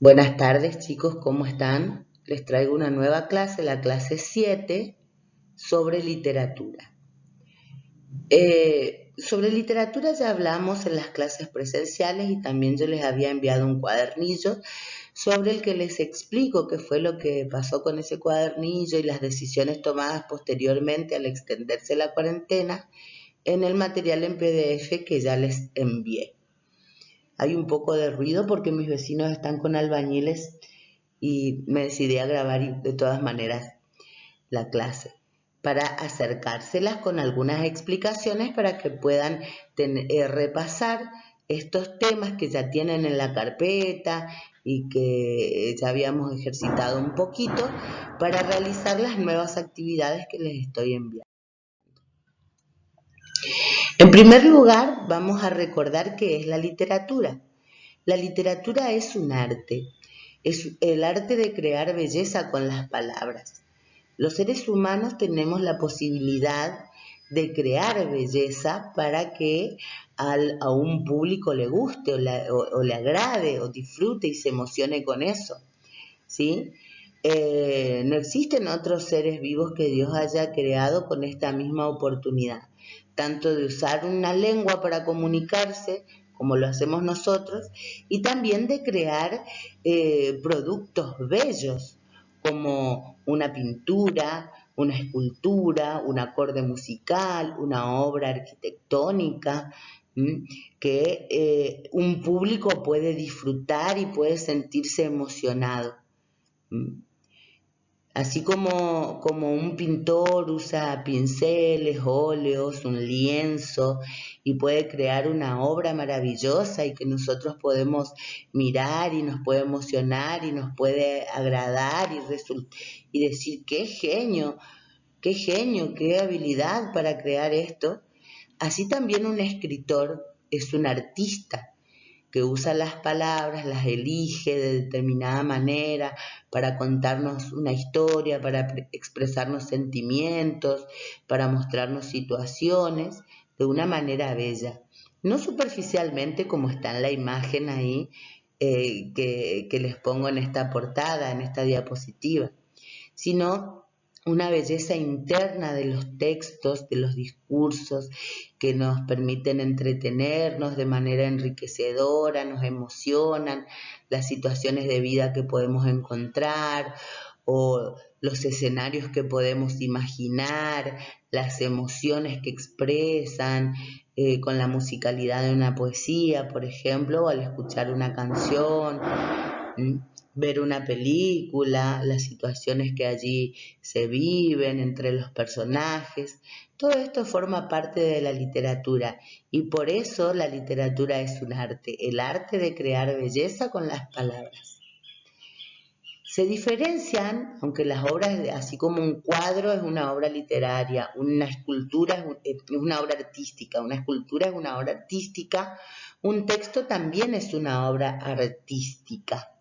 Buenas tardes chicos, ¿cómo están? Les traigo una nueva clase, la clase 7, sobre literatura. Sobre literatura ya hablamos en las clases presenciales y también yo les había enviado un cuadernillo sobre el que les explico qué fue lo que pasó con ese cuadernillo y las decisiones tomadas posteriormente al extenderse la cuarentena en el material en PDF que ya les envié. Hay un poco de ruido porque mis vecinos están con albañiles y me decidí a grabar de todas maneras la clase para acercárselas con algunas explicaciones para que puedan repasar estos temas que ya tienen en la carpeta y que ya habíamos ejercitado un poquito para realizar las nuevas actividades que les estoy enviando. En primer lugar, vamos a recordar qué es la literatura. La literatura es un arte, es el arte de crear belleza con las palabras. Los seres humanos tenemos la posibilidad de crear belleza para que a un público le guste o le agrade o disfrute y se emocione con eso, ¿sí? No existen otros seres vivos que Dios haya creado con esta misma oportunidad, tanto de usar una lengua para comunicarse, como lo hacemos nosotros, y también de crear productos bellos, como una pintura, una escultura, un acorde musical, una obra arquitectónica, que un público puede disfrutar y puede sentirse emocionado. Así como un pintor usa pinceles, óleos, un lienzo y puede crear una obra maravillosa y que nosotros podemos mirar y nos puede emocionar y nos puede agradar y decir qué genio, qué habilidad para crear esto. Así también un escritor es un artista que usa las palabras, las elige de determinada manera para contarnos una historia, para expresarnos sentimientos, para mostrarnos situaciones de una manera bella. No superficialmente como está en la imagen ahí que les pongo en esta portada, en esta diapositiva, sino una belleza interna de los textos, de los discursos que nos permiten entretenernos de manera enriquecedora, nos emocionan, las situaciones de vida que podemos encontrar o los escenarios que podemos imaginar, las emociones que expresan con la musicalidad de una poesía, por ejemplo, o al escuchar una canción. Ver una película, las situaciones que allí se viven entre los personajes, todo esto forma parte de la literatura y por eso la literatura es un arte, el arte de crear belleza con las palabras. Se diferencian, aunque las obras, así como un cuadro es una obra literaria, una escultura es una obra artística, una escultura es una obra artística, un texto también es una obra artística.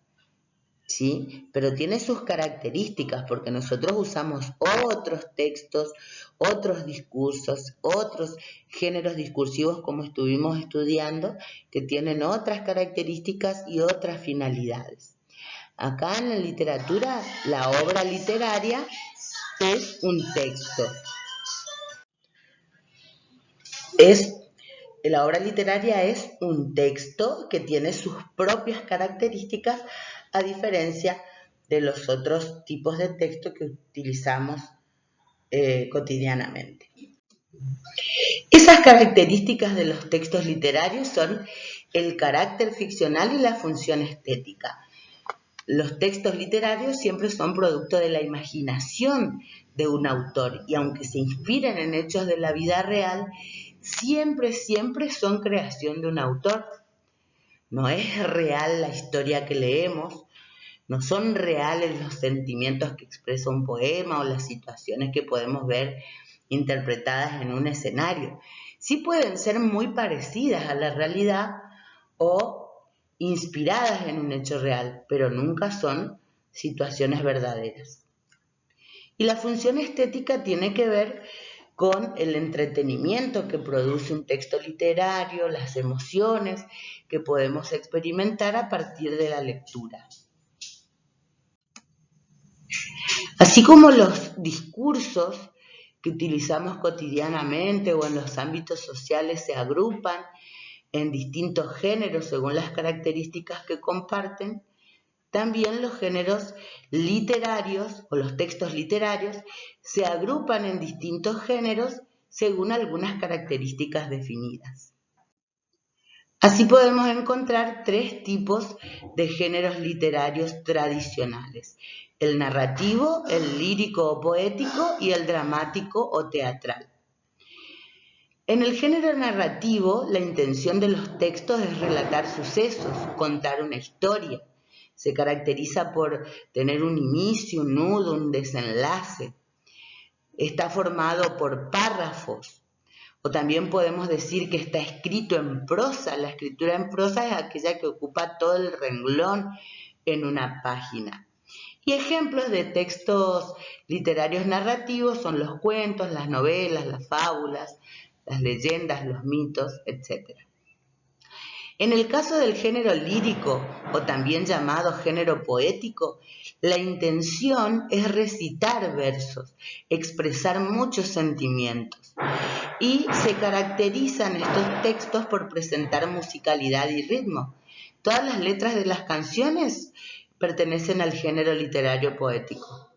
¿Sí? Pero tiene sus características porque nosotros usamos otros textos, otros discursos, otros géneros discursivos como estuvimos estudiando que tienen otras características y otras finalidades. Acá en la literatura, la obra literaria es un texto. La obra literaria es un texto que tiene sus propias características a diferencia de los otros tipos de texto que utilizamos cotidianamente. Esas características de los textos literarios son el carácter ficcional y la función estética. Los textos literarios siempre son producto de la imaginación de un autor y aunque se inspiren en hechos de la vida real, siempre son creación de un autor. No es real la historia que leemos, no son reales los sentimientos que expresa un poema o las situaciones que podemos ver interpretadas en un escenario. Sí pueden ser muy parecidas a la realidad o inspiradas en un hecho real, pero nunca son situaciones verdaderas. Y la función estética tiene que ver con el entretenimiento que produce un texto literario, las emociones que podemos experimentar a partir de la lectura. Así como los discursos que utilizamos cotidianamente o en los ámbitos sociales se agrupan en distintos géneros según las características que comparten, también los géneros literarios o los textos literarios se agrupan en distintos géneros según algunas características definidas. Así podemos encontrar tres tipos de géneros literarios tradicionales: el narrativo, el lírico o poético y el dramático o teatral. En el género narrativo, la intención de los textos es relatar sucesos, contar una historia. Se caracteriza por tener un inicio, un nudo, un desenlace. Está formado por párrafos. O también podemos decir que está escrito en prosa. La escritura en prosa es aquella que ocupa todo el renglón en una página. Y ejemplos de textos literarios narrativos son los cuentos, las novelas, las fábulas, las leyendas, los mitos, etc. En el caso del género lírico, o también llamado género poético, la intención es recitar versos, expresar muchos sentimientos. Y se caracterizan estos textos por presentar musicalidad y ritmo. Todas las letras de las canciones pertenecen al género literario poético.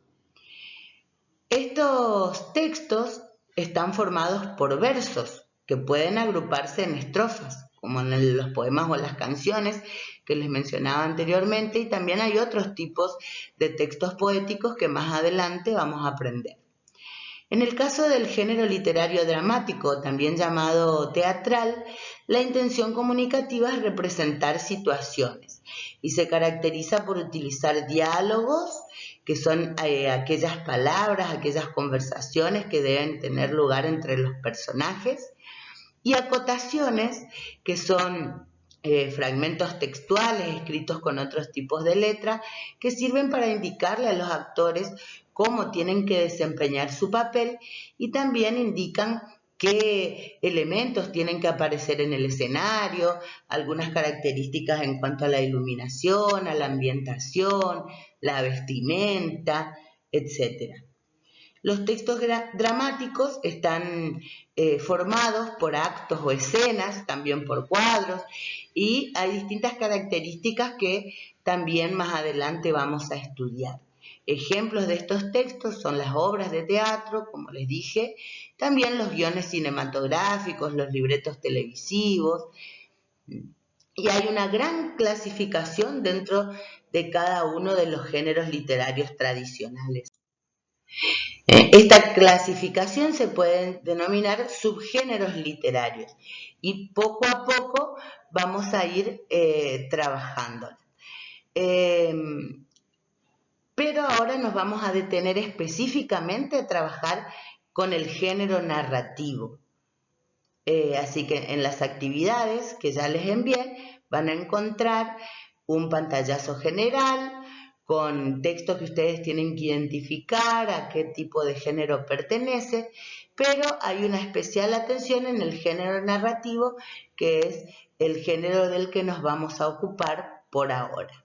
Estos textos están formados por versos que pueden agruparse en estrofas, como en los poemas o las canciones que les mencionaba anteriormente, y también hay otros tipos de textos poéticos que más adelante vamos a aprender. En el caso del género literario dramático, también llamado teatral, la intención comunicativa es representar situaciones y se caracteriza por utilizar diálogos, que son aquellas palabras, aquellas conversaciones que deben tener lugar entre los personajes, y acotaciones, que son fragmentos textuales escritos con otros tipos de letra que sirven para indicarle a los actores cómo tienen que desempeñar su papel y también indican qué elementos tienen que aparecer en el escenario, algunas características en cuanto a la iluminación, a la ambientación, la vestimenta, etc. Los textos dramáticos están formados por actos o escenas, también por cuadros, y hay distintas características que también más adelante vamos a estudiar. Ejemplos de estos textos son las obras de teatro, como les dije, también los guiones cinematográficos, los libretos televisivos, y hay una gran clasificación dentro de cada uno de los géneros literarios tradicionales. Esta clasificación se puede denominar subgéneros literarios y poco a poco vamos a ir trabajándola. Pero ahora nos vamos a detener específicamente a trabajar con el género narrativo. Así que en las actividades que ya les envié van a encontrar un pantallazo general con texto que ustedes tienen que identificar a qué tipo de género pertenece, pero hay una especial atención en el género narrativo, que es el género del que nos vamos a ocupar por ahora.